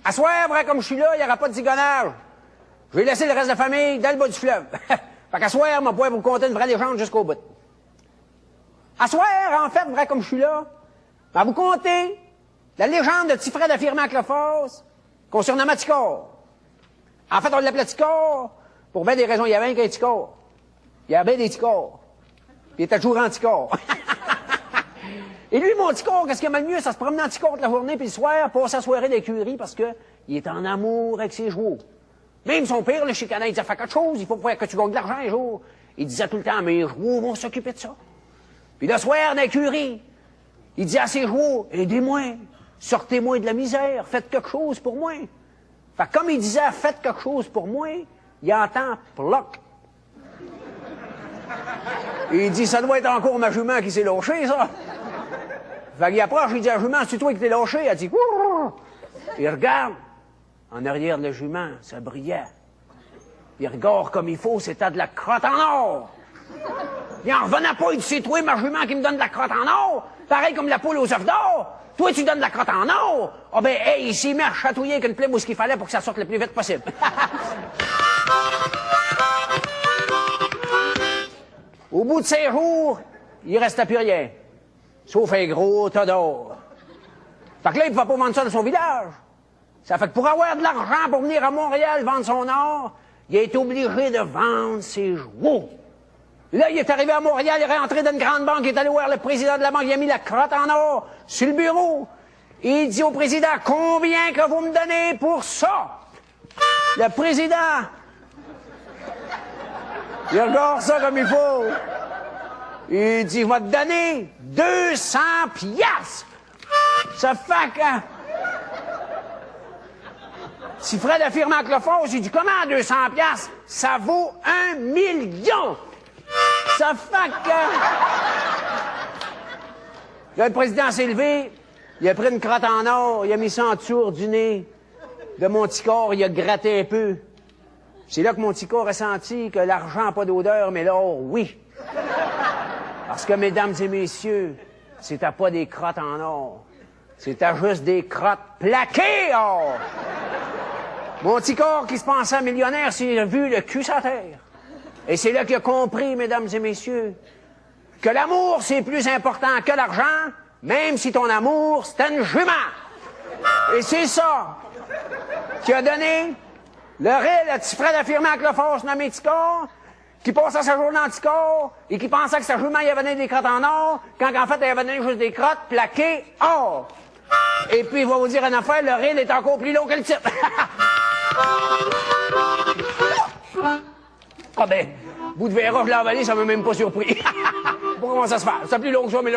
À soir, vrai comme je suis là, il n'y aura pas de zigonnage. Je vais laisser le reste de la famille dans le bas du fleuve. Fait qu'à soir, on va pouvoir vous conter une vraie légende jusqu'au bout. À soir, en fait, vrai comme je suis là, on va vous conter la légende de petit Fred affirmant avec le force qu'on surnommait Ticor. En fait, on l'appelait Ticor pour bien des raisons. Il y avait un Ticor. Il y avait bien des Ticors. Puis il était toujours en Ticor. Et lui, mon Ticor, qu'est-ce qu'il aimait le mieux? Ça se promenait en Ticor toute la journée, puis le soir, passer sa soirée d'écurie parce que il est en amour avec ses chevaux. Même son père, le chicanait, il disait, fais quelque chose, il faut que tu gagnes de l'argent un jour. Il disait tout le temps, mes chevaux vont s'occuper de ça. Puis le soir, dans l'écurie, il disait à ses chevaux, aidez-moi, sortez-moi de la misère, faites quelque chose pour moi. Fait que comme il disait, faites quelque chose pour moi, il entend ploc. Et il dit, ça doit être encore ma jument qui s'est lâchée, ça. Fait qu'il approche, il dit à la jument, c'est toi qui t'es lâché? Elle dit, ouh! Il regarde. En arrière de la jument, ça brillait. Il regarde comme il faut, c'était de la crotte en or. Il en revenait pas, il dit, c'est toi, ma jument, qui me donne de la crotte en or? Pareil comme la poule aux œufs d'or. Toi, tu donnes de la crotte en or? Ah ben, hey, il s'est mis à chatouiller avec une plume où ce qu'il fallait pour que ça sorte le plus vite possible. Au bout de 6 jours, il restait plus rien. Sauf un gros tas d'or. Fait que là, il ne pouvait pas vendre ça dans son village. Ça fait que pour avoir de l'argent pour venir à Montréal vendre son or, il est obligé de vendre ses chevaux. Là, il est arrivé à Montréal, il est rentré dans une grande banque, il est allé voir le président de la banque, il a mis la crotte en or sur le bureau. Et il dit au président, combien que vous me donnez pour ça? Le président, il regarde ça comme il faut. Il dit, je vais te donner 200 piastres. Ça fait que... Si Fred affirme avec le force, il dit, comment 200 piastres? Ça vaut 1 million. Ça fait que... Là, le président s'est levé, il a pris une crotte en or, il a mis ça en dessous du nez de mon petit corps, il a gratté un peu. C'est là que mon petit corps a senti que l'argent n'a pas d'odeur, mais l'or, oui. Parce que, mesdames et messieurs, c'était pas des crottes en or. C'était juste des crottes plaquées or. Mon petit corps qui se pensait millionnaire s'est vu le cul sur la terre. Et c'est là qu'il a compris, mesdames et messieurs, que l'amour, c'est plus important que l'argent, même si ton amour, c'est une jument. Et c'est ça qui a donné le petit Fred affirmé avec le force nommé Ticor, qui passait sa journée en Ticor, et qui pensait que sa jument, il avait donné des crottes en or, quand en fait, elle avait donné juste des crottes plaquées or. Et puis, il va vous dire une affaire, le rire est encore plus long que le titre. Ah ben, bout de verra, je l'ai avalé, ça m'a même pas surpris. Comment ça se fait? C'est plus long que ça, mais